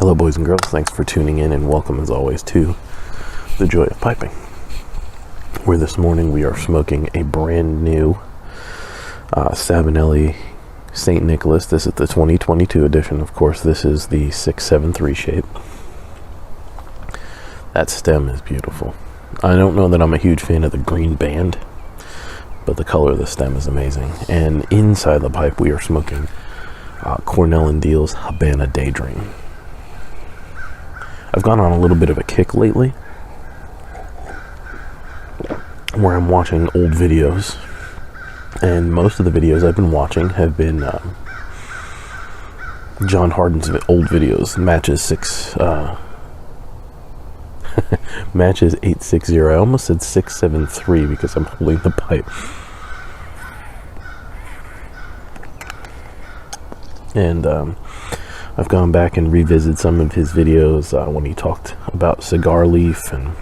Hello boys and girls, thanks for tuning in and welcome as always to The Joy of Piping, where this morning we are smoking a brand new Savinelli St. Nicholas. This is the 2022 edition. Of course, this is the 673 shape. That stem is beautiful. I don't know that I'm a huge fan of the green band, but the color of the stem is amazing. And inside the pipe we are smoking Cornell & Deal's Habana Daydream. I've gone on a little bit of a kick lately where I'm watching old videos, and most of the videos I've been watching have been John Harden's old videos, matches 860. I almost said 673 because I'm holding the pipe. And I've gone back and revisited some of his videos when he talked about cigar leaf and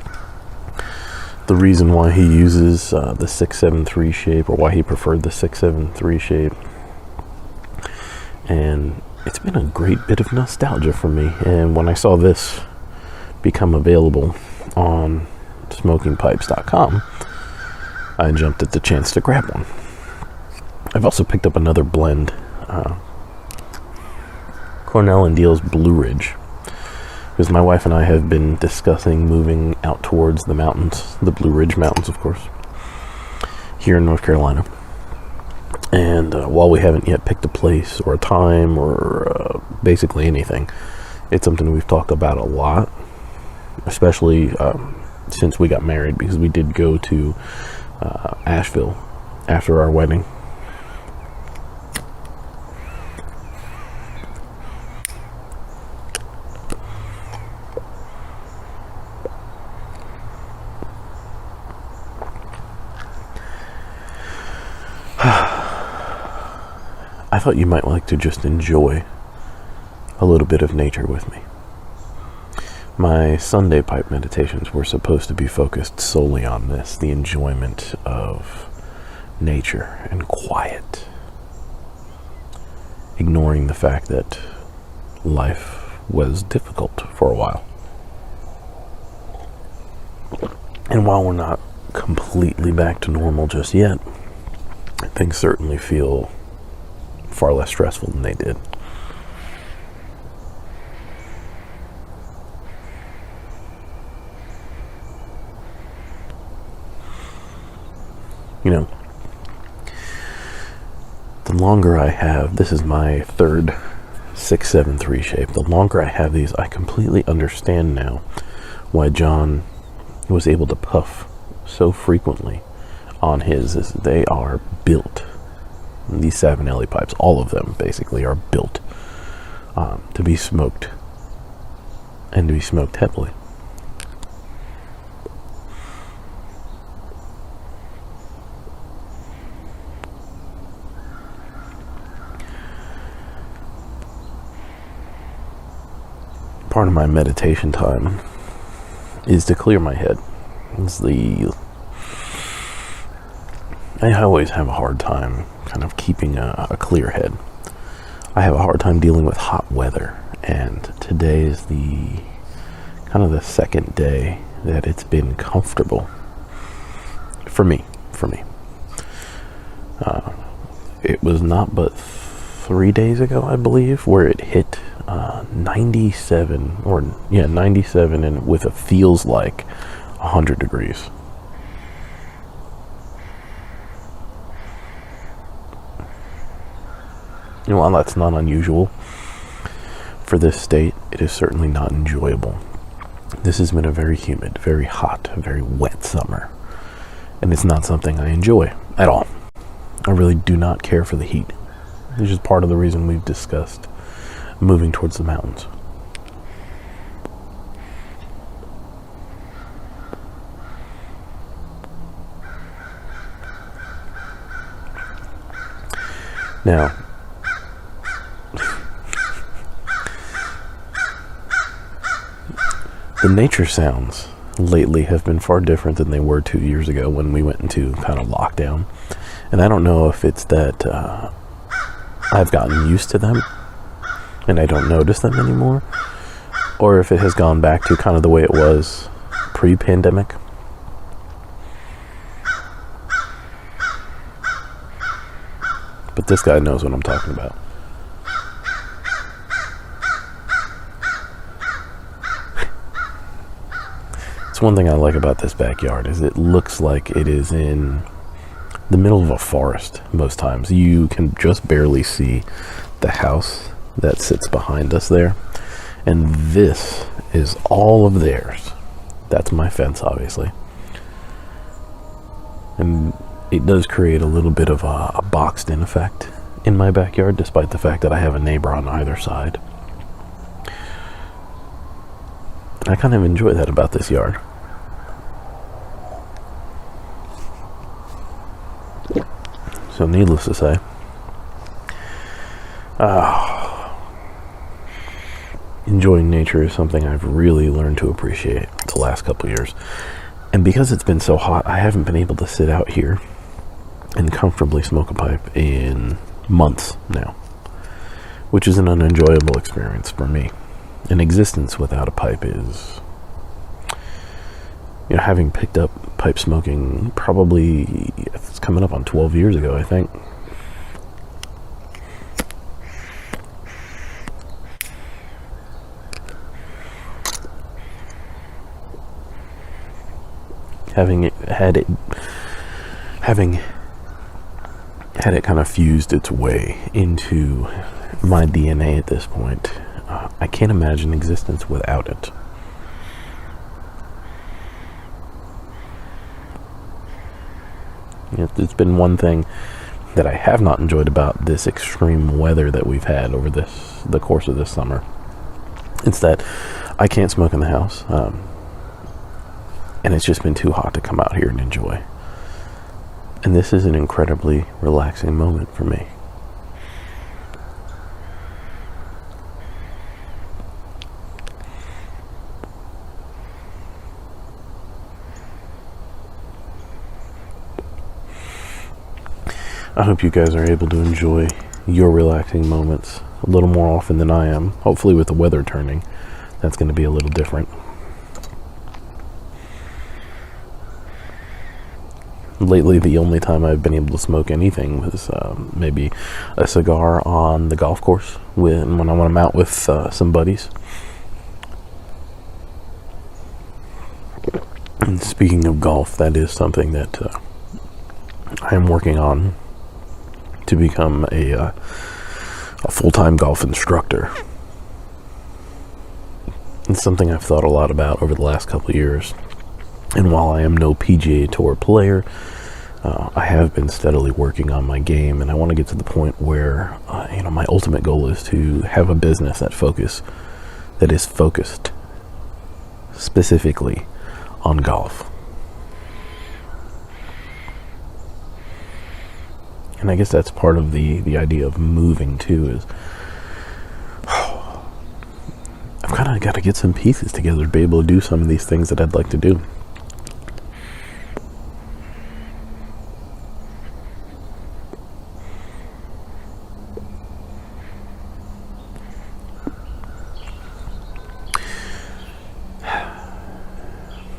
the reason why he uses the 673 shape, or why he preferred the 673 shape. And it's been a great bit of nostalgia for me. And when I saw this become available on smokingpipes.com, I jumped at the chance to grab one. I've also picked up another blend, Cornell & Deal's Blue Ridge, because my wife and I have been discussing moving out towards the mountains, the Blue Ridge Mountains, of course, here in North Carolina. And while we haven't yet picked a place or a time or basically anything, it's something we've talked about a lot, especially since we got married, because we did go to Asheville after our wedding. I thought you might like to just enjoy a little bit of nature with me. My Sunday pipe meditations were supposed to be focused solely on this, the enjoyment of nature and quiet, ignoring the fact that life was difficult for a while. And while we're not completely back to normal just yet, things certainly feel far less stressful than they did. You know, the longer I have, this is my third 673 shape, the longer I have these, I completely understand now why John was able to puff so frequently on his. Is they are built, these Savinelli pipes, all of them basically are built to be smoked, and to be smoked heavily. Part of my meditation time is to clear my head. I always have a hard time kind of keeping a clear head. I have a hard time dealing with hot weather, and today is the second day that it's been comfortable for me. It was not but 3 days ago, I believe, where it hit 97, and with a feels like 100 degrees. And while that's not unusual for this state, it is certainly not enjoyable. This has been a very humid, very hot, very wet summer, and it's not something I enjoy at all. I really do not care for the heat. This is part of the reason we've discussed moving towards the mountains. Now, the nature sounds lately have been far different than they were 2 years ago when we went into kind of lockdown. And I don't know if it's that I've gotten used to them and I don't notice them anymore, or if it has gone back to kind of the way it was pre-pandemic. But this guy knows what I'm talking about. It's one thing I like about this backyard is it looks like it is in the middle of a forest most times. You can just barely see the house that sits behind us there. And this is all of theirs. That's my fence, obviously. And it does create a little bit of a boxed-in effect in my backyard, despite the fact that I have a neighbor on either side. And I kind of enjoy that about this yard. So needless to say, enjoying nature is something I've really learned to appreciate the last couple years. And because it's been so hot, I haven't been able to sit out here and comfortably smoke a pipe in months now, which is an unenjoyable experience for me. An existence without a pipe is, having picked up pipe smoking probably, it's coming up on 12 years ago, I think. Having had it kind of fused its way into my DNA at this point, I can't imagine existence without it. It's been one thing that I have not enjoyed about this extreme weather that we've had over the course of this summer. It's that I can't smoke in the house, and it's just been too hot to come out here and enjoy. And this is an incredibly relaxing moment for me. I hope you guys are able to enjoy your relaxing moments a little more often than I am. Hopefully with the weather turning, that's going to be a little different. Lately, the only time I've been able to smoke anything was maybe a cigar on the golf course when I'm out with some buddies. And speaking of golf, that is something that I am working on to become a full-time golf instructor. It's something I've thought a lot about over the last couple of years. And while I am no PGA Tour player, I have been steadily working on my game, and I want to get to the point where, my ultimate goal is to have a business that is focused specifically on golf. And I guess that's part of the idea of moving too, is I've kind of got to get some pieces together to be able to do some of these things that I'd like to do.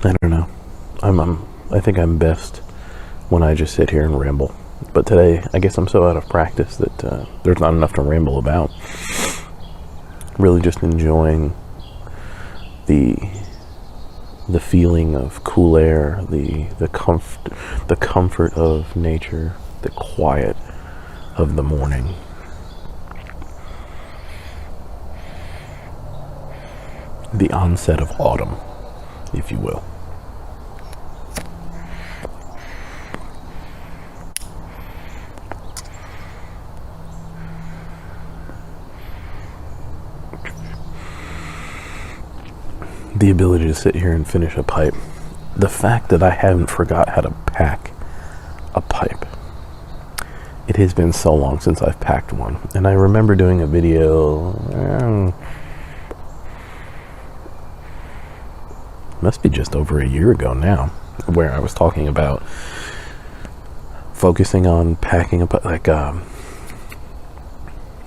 I don't know. I think I'm best when I just sit here and ramble. But today, I guess I'm so out of practice that there's not enough to ramble about. Really just enjoying the feeling of cool air, the comfort of nature, the quiet of the morning. The onset of autumn, if you will. The ability to sit here and finish a pipe. The fact that I haven't forgot how to pack a pipe. It has been so long since I've packed one. And I remember doing a video, must be just over a year ago now, where I was talking about focusing on packing a pipe,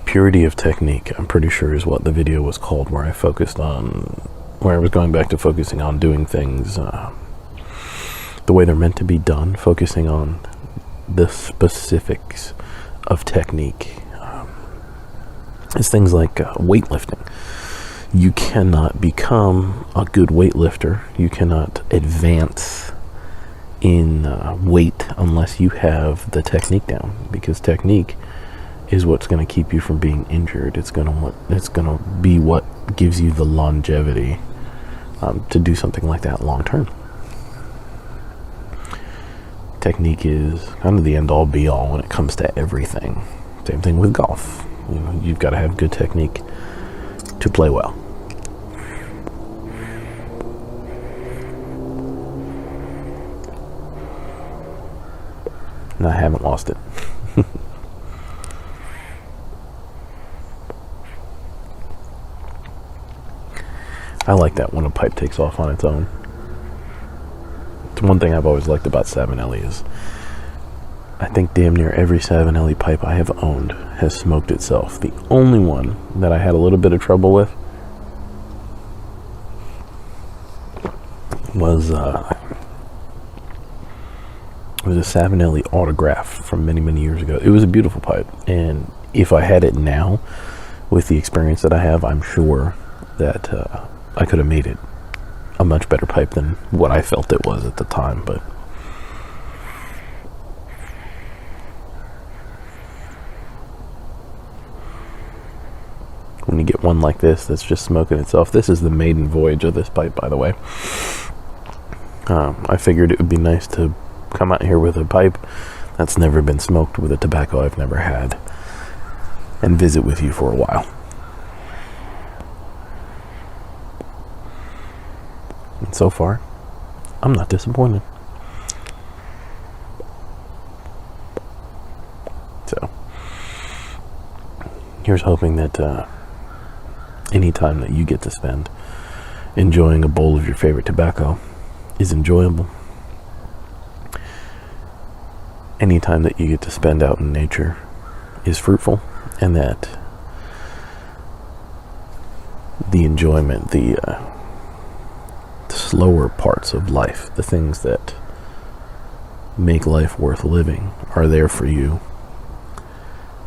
purity of technique, I'm pretty sure is what the video was called, where I focused on where I was going back to focusing on doing things the way they're meant to be done, focusing on the specifics of technique. It's things like weightlifting. You cannot become a good weightlifter. You cannot advance in weight unless you have the technique down, because technique is what's going to keep you from being injured. It's going to be what gives you the longevity to do something like that long term. Technique is kind of the end all be all when it comes to everything. Same thing with golf. You've got to have good technique to play well. And I haven't lost it. I like that when a pipe takes off on its own. It's one thing I've always liked about Savinelli is I think damn near every Savinelli pipe I have owned has smoked itself. The only one that I had a little bit of trouble with was a Savinelli Autograph from many, many years ago. It was a beautiful pipe, and if I had it now, with the experience that I have, I'm sure that I could have made it a much better pipe than what I felt it was at the time. But when you get one like this that's just smoking itself, this is the maiden voyage of this pipe, by the way. I figured it would be nice to come out here with a pipe that's never been smoked, with a tobacco I've never had, and visit with you for a while. And so far, I'm not disappointed. So, here's hoping that any time that you get to spend enjoying a bowl of your favorite tobacco is enjoyable. Any time that you get to spend out in nature is fruitful, and that the enjoyment, the slower parts of life, the things that make life worth living, are there for you,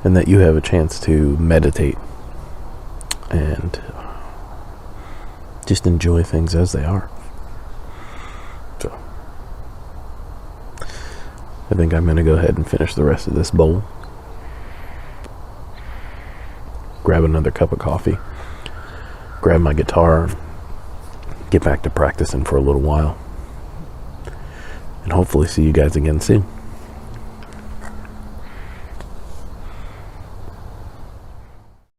and that you have a chance to meditate and just enjoy things as they are. So I think I'm going to go ahead and finish the rest of this bowl, grab another cup of coffee, grab my guitar, get back to practicing for a little while, and hopefully see you guys again soon.